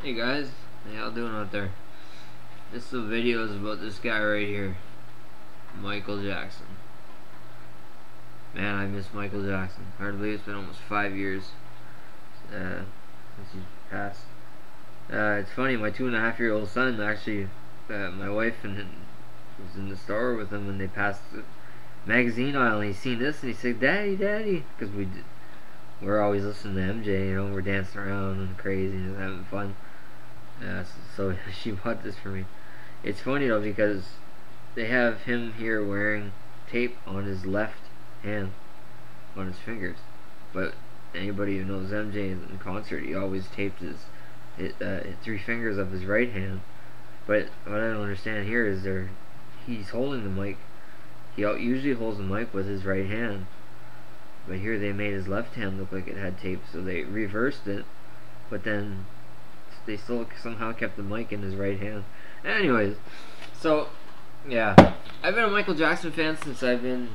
Hey guys, how y'all doing out there? This little video is about this guy right here, Michael Jackson. Man, I miss Michael Jackson. Hard to believe it's been almost 5 years since he passed. It's funny, my 2.5-year-old son actually, my wife and was in the store with him when they passed the magazine aisle, and he seen this and he said, "Daddy, Daddy," because we're always listening to MJ, you know, we're dancing around and crazy and having fun. So she bought this for me. It's funny though because they have him here wearing tape on his left hand, on his fingers. But anybody who knows MJ in concert, he always taped his 3 fingers of his right hand. But what I don't understand here is he's holding the mic. He usually holds the mic with his right hand. But here they made his left hand look like it had tape, so they reversed it. But then they still somehow kept the mic in his right hand. Anyways, so yeah, I've been a Michael Jackson fan since I can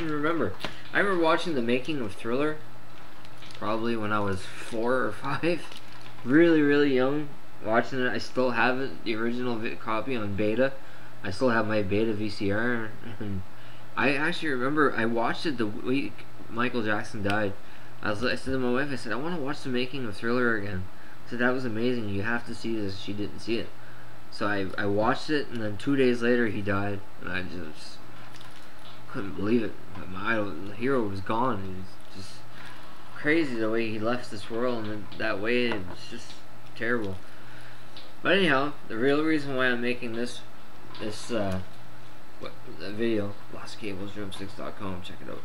remember. I remember watching the making of Thriller, probably when I was 4 or 5, really young. Watching it, I still have it, the original copy on beta. I still have my beta VCR, and I actually remember I watched it the week Michael Jackson died. I said to my wife, I said, I want to watch the making of Thriller again. I said, that was amazing, you have to see this. She didn't see it. So I watched it, and then 2 days later he died, and I just couldn't believe it. My idol, the hero, was gone. It was just crazy the way he left this world, and that way it was just terrible. But anyhow, the real reason why I'm making this video, lostcablesdrumsticks.com, check it out.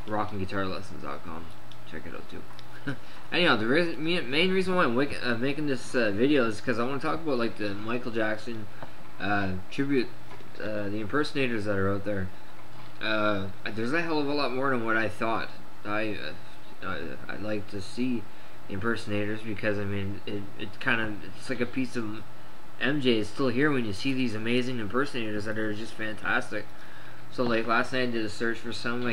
rockandguitarlessons.com, check it out too. Anyhow, the main reason why I'm making this video is because I want to talk about like the Michael Jackson tribute, the impersonators that are out there. There's a hell of a lot more than what I thought. I'd like to see impersonators because I mean it's like a piece of MJ is still here when you see these amazing impersonators that are just fantastic. So like last night I did a search for some.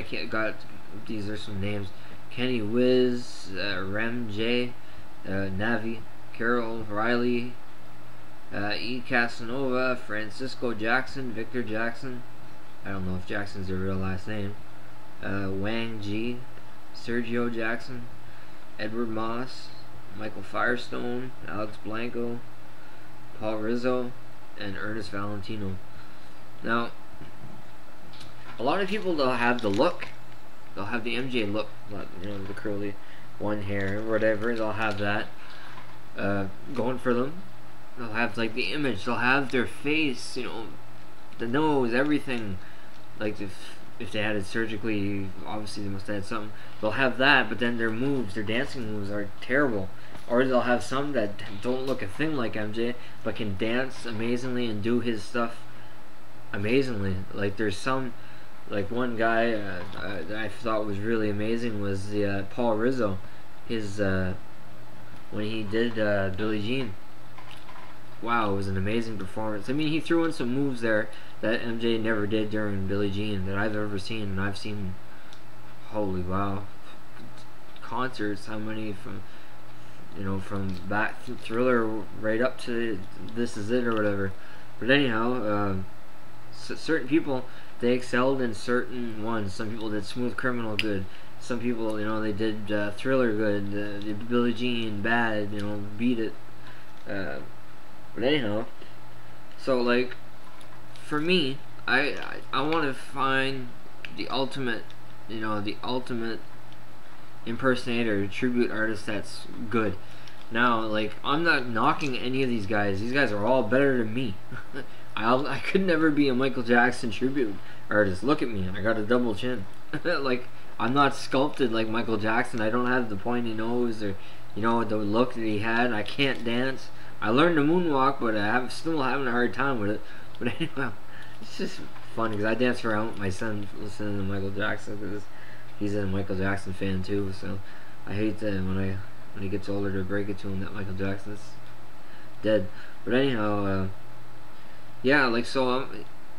These are some names: Kenny Wiz, Rem J, Navi, Carol Riley, E. Casanova, Francisco Jackson, Victor Jackson. I don't know if Jackson's their real last name. Wang G, Sergio Jackson, Edward Moss, Michael Firestone, Alex Blanco, Paul Rizzo, and EARNEST Valentino. Now, a lot of people, they'll have the look. They'll have the MJ look, you know, the curly one hair or whatever. They'll have that going for them. They'll have like the image. They'll have their face, you know, the nose, everything. Like if they had it surgically, obviously they must have had something. They'll have that, but then their moves, their dancing moves, are terrible. Or they'll have some that don't look a thing like MJ, but can dance amazingly and do his stuff amazingly. Like there's some, like one guy that I thought was really amazing was the Paul Rizzo. His when he did Billie Jean. Wow, it was an amazing performance. I mean, he threw in some moves there that MJ never did during Billie Jean that I've ever seen, and I've seen, holy wow, concerts. How many from, you know, from back Thriller right up to This Is It or whatever. But anyhow, certain people, they excelled in certain ones. Some people did Smooth Criminal good. Some people, you know, they did Thriller good. Billie Jean bad. You know, Beat It. But anyhow, so like for me, I want to find the ultimate, you know, the ultimate impersonator, tribute artist that's good. Now, like, I'm not knocking any of these guys. These guys are all better than me. I could never be a Michael Jackson tribute artist. Look at me, I got a double chin. Like, I'm not sculpted like Michael Jackson. I don't have the pointy nose or, you know, the look that he had. I can't dance. I learned to moonwalk, but I'm still having a hard time with it. But anyway, it's just fun because I dance around with my son listening to Michael Jackson because he's a Michael Jackson fan too. So I hate that when he gets older to break it to him that Michael Jackson's dead. But anyhow, yeah, like so,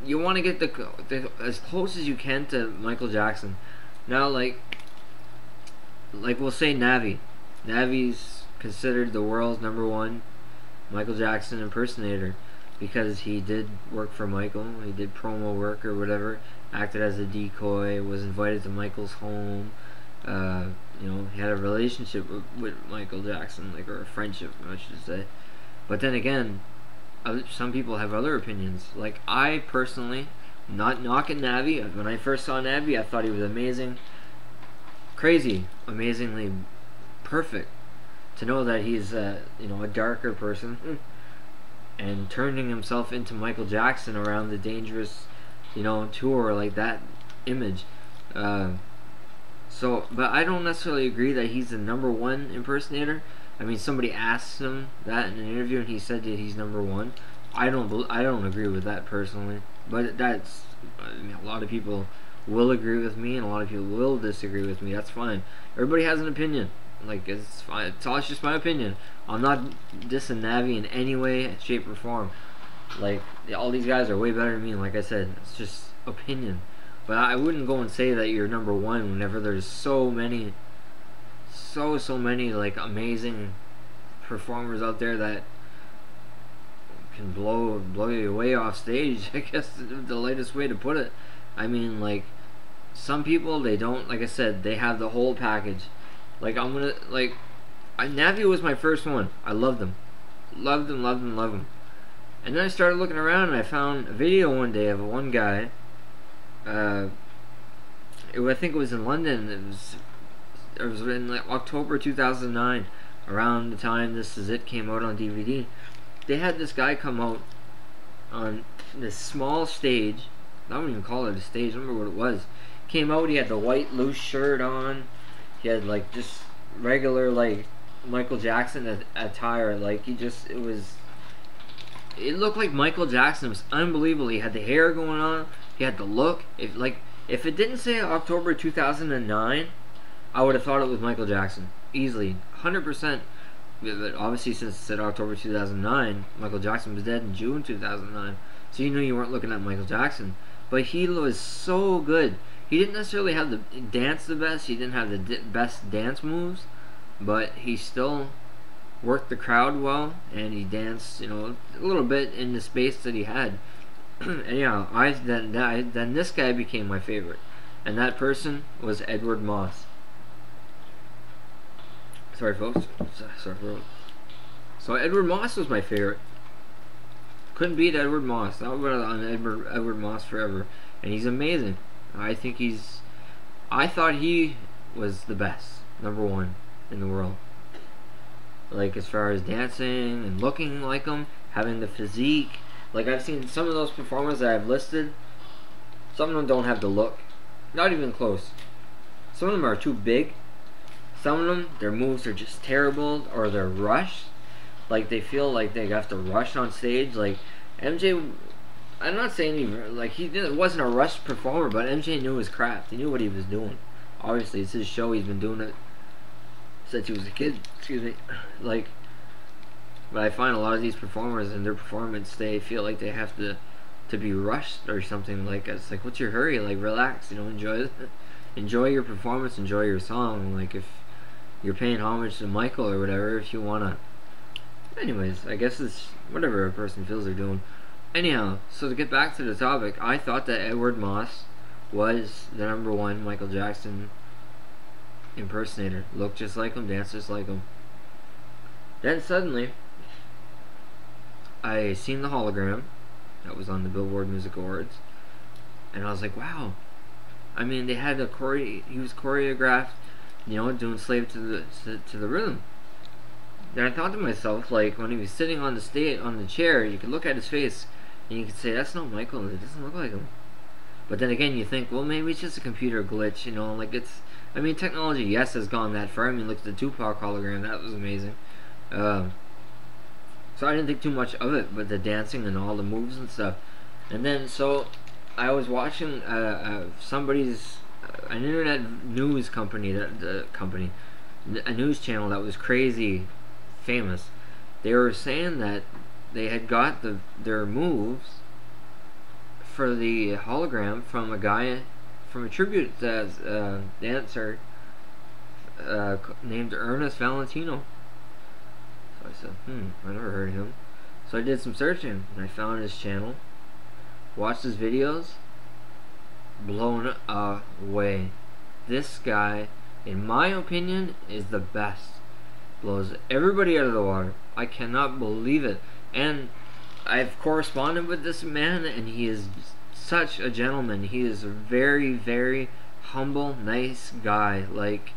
you want to get the as close as you can to Michael Jackson. Now, like we'll say Navi. Navi's considered the world's #1 Michael Jackson impersonator, because he did work for Michael. He did promo work or whatever, acted as a decoy, was invited to Michael's home. You know, he had a relationship with Michael Jackson, like, or a friendship, I should say. But then again, some people have other opinions. Like, I personally, not knocking Navi. When I first saw Navi, I thought he was amazing, crazy, amazingly perfect. To know that he's you know, a darker person and turning himself into Michael Jackson around the Dangerous, you know, tour, like that image. So, but I don't necessarily agree that he's the #1 impersonator. I mean, somebody asked him that in an interview, and he said that he's #1. I don't agree with that personally. But that's, I mean, a lot of people will agree with me, and a lot of people will disagree with me. That's fine. Everybody has an opinion. Like, it's fine. It's just my opinion. I'm not dissing Navi in any way, shape, or form. Like, all these guys are way better than me. And like I said, it's just opinion. But I wouldn't go and say that you're #1 whenever there's so many, so many, like, amazing performers out there that can blow you away off stage. I guess the latest way to put it. I mean, like, some people, they don't, like I said, they have the whole package. Like, I'm gonna, like, Navi was my first one. I loved him. Loved him, loved him, loved him. And then I started looking around, and I found a video one day of one guy. I think it was in London. It was in, like, October 2009, around the time This Is It came out on DVD. They had this guy come out on this small stage. I don't even call it a stage. I don't remember what it was. Came out, he had the white loose shirt on. He had, like, just regular, like, Michael Jackson attire. Like, it looked like Michael Jackson. It was unbelievable. He had the hair going on. He had the look. If it didn't say October 2009, I would have thought it was Michael Jackson. Easily. 100%. But obviously, since it said October 2009, Michael Jackson was dead in June 2009. So you knew you weren't looking at Michael Jackson. But he was so good. He didn't necessarily have the dance the best. He didn't have the best dance moves, but he still worked the crowd well, and he danced, you know, a little bit in the space that he had. And yeah, then this guy became my favorite, and that person was Edward Moss. Sorry, folks. Sorry, folks. So Edward Moss was my favorite. Couldn't beat Edward Moss. I would have on Edward Moss forever, and he's amazing. I thought he was the best, #1 in the world. Like, as far as dancing and looking like him, having the physique. Like, I've seen some of those performers that I've listed. Some of them don't have the look. Not even close. Some of them are too big. Some of them, their moves are just terrible, or they're rushed. Like, they feel like they have to rush on stage. Like, MJ... I'm not saying he wasn't a rushed performer, but MJ knew his craft. He knew what he was doing. Obviously, it's his show. He's been doing it since he was a kid. Excuse me. Like, but I find a lot of these performers in their performance, they feel like they have to be rushed or something. Like, it's like, what's your hurry? Like, relax. You know, enjoy your performance. Enjoy your song. Like, if you're paying homage to Michael or whatever, if you wanna. Anyways, I guess it's whatever a person feels they're doing. Anyhow, so to get back to the topic, I thought that Edward Moss was the #1 Michael Jackson impersonator. Looked just like him, danced just like him. Then suddenly, I seen the hologram that was on the Billboard Music Awards, and I was like, wow. I mean, they had he was choreographed, you know, doing Slave to the Rhythm. Then I thought to myself, like, when he was sitting on the chair, you could look at his face, and you could say, that's not Michael, it doesn't look like him. But then again, you think, well, maybe it's just a computer glitch, you know, like, it's, I mean, technology, yes, has gone that far. I mean, look at the Tupac hologram, that was amazing. So I didn't think too much of it, but the dancing and all the moves and stuff. And then, so, I was watching an internet news company, a news channel that was crazy famous. They were saying that they had got their moves for the hologram from a tribute dancer named EARNEST Valentino. I said, I never heard of him. So I did some searching and I found his channel, watched his videos, blown away. This guy, in my opinion, is the best. Blows everybody out of the water. I cannot believe it. And I've corresponded with this man, and he is such a gentleman. He is a very, very humble, nice guy. Like,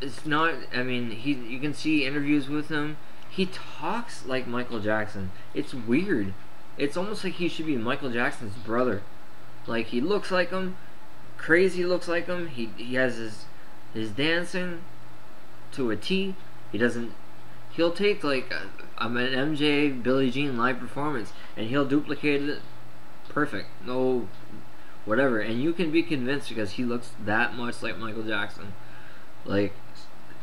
it's not, I mean, you can see interviews with him. He talks like Michael Jackson. It's weird. It's almost like he should be Michael Jackson's brother. Like, he looks like him. Crazy looks like him. He has his dancing to a T. He'll take like an MJ Billie Jean live performance and he'll duplicate it perfect. No whatever. And you can be convinced because he looks that much like Michael Jackson. Like,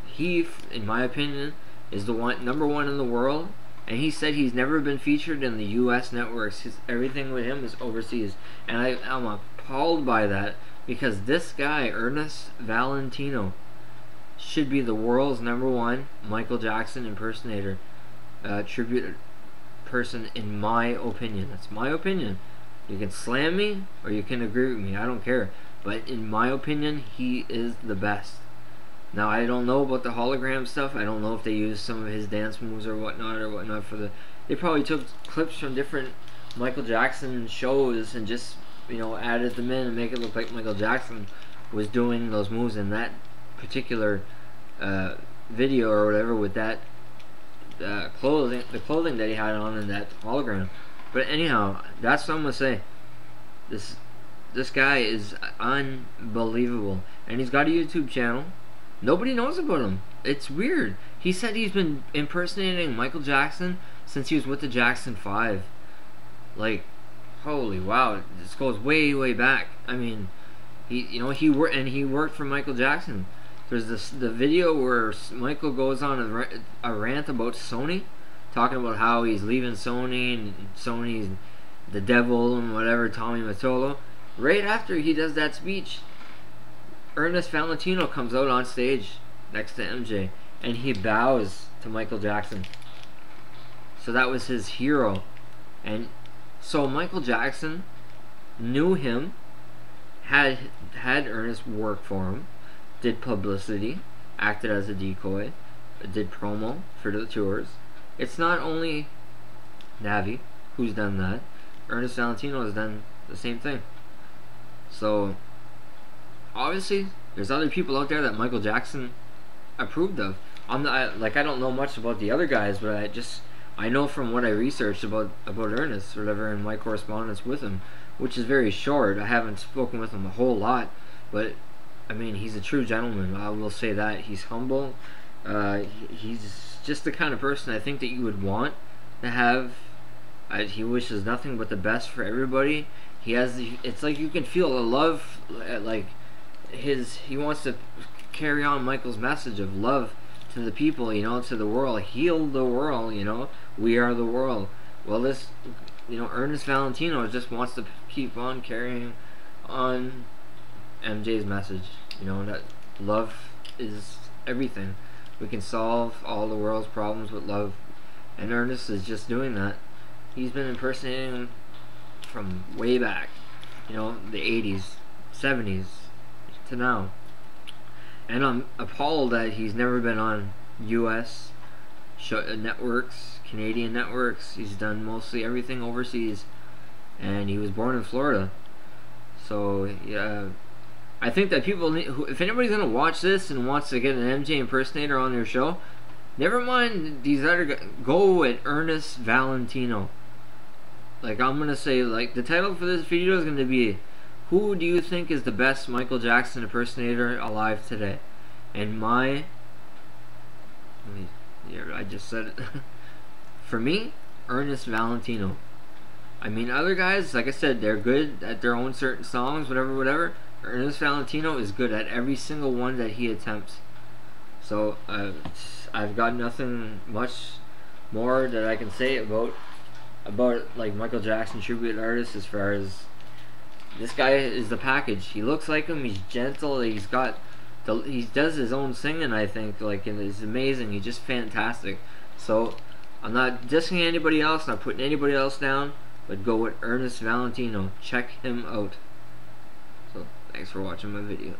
he, in my opinion, is the number one in the world. And he said he's never been featured in the US networks. Everything with him is overseas. And I'm appalled by that, because this guy, EARNEST VALENTINO, should be the world's number one Michael Jackson impersonator, tribute person, in my opinion. That's my opinion. You can slam me or you can agree with me, I don't care. But in my opinion, he is the best. Now, I don't know about the hologram stuff. I don't know if they used some of his dance moves or whatnot for the... They probably took clips from different Michael Jackson shows and just, you know, added them in and make it look like Michael Jackson was doing those moves in that particular video or whatever, with that clothing that he had on in that hologram. But anyhow, that's what I'm gonna say. This guy is unbelievable, and he's got a YouTube channel. Nobody knows about him. It's weird. He said he's been impersonating Michael Jackson since he was with the Jackson 5. Like, holy wow, this goes way, way back. I mean, he worked for Michael Jackson. There's the video where Michael goes on a rant about Sony, talking about how he's leaving Sony and Sony's the devil and whatever, Tommy Mottola. Right after he does that speech, EARNEST VALENTINO comes out on stage next to MJ and he bows to Michael Jackson. So that was his hero. And so Michael Jackson knew him, had EARNEST work for him, did publicity, acted as a decoy, did promo for the tours. It's not only Navi who's done that. EARNEST VALENTINO has done the same thing. So obviously there's other people out there that Michael Jackson approved of. I don't know much about the other guys, but I know from what I researched about EARNEST or whatever in my correspondence with him, which is very short. I haven't spoken with him a whole lot, but I mean, he's a true gentleman. I will say that. He's humble. He's just the kind of person I think that you would want to have. He wishes nothing but the best for everybody. It's like you can feel the love, like he wants to carry on Michael's message of love to the people, you know, to the world, heal the world, you know, we are the world. Well, this, you know, EARNEST VALENTINO just wants to keep on carrying on MJ's message, you know, that love is everything. We can solve all the world's problems with love, and EARNEST is just doing that. He's been impersonating him from way back, you know, the 80s, 70s to now. And I'm appalled that he's never been on US networks, Canadian networks. He's done mostly everything overseas, and he was born in Florida. So yeah, I think that people if anybody's gonna watch this and wants to get an MJ impersonator on their show, never mind these other guys, go with EARNEST VALENTINO. Like, I'm gonna say, like, the title for this video is gonna be, who do you think is the best Michael Jackson impersonator alive today? And I just said it. For me, EARNEST VALENTINO. I mean, other guys, like I said, they're good at their own certain songs, whatever. EARNEST VALENTINO is good at every single one that he attempts. So I've got nothing much more that I can say about like Michael Jackson tribute artists. As far as this guy is the package. He looks like him. He's gentle. He's got he does his own singing, I think, like, and it's amazing. He's just fantastic. So I'm not dissing anybody else, not putting anybody else down, but go with EARNEST Valentino. Check him out. So thanks for watching my video.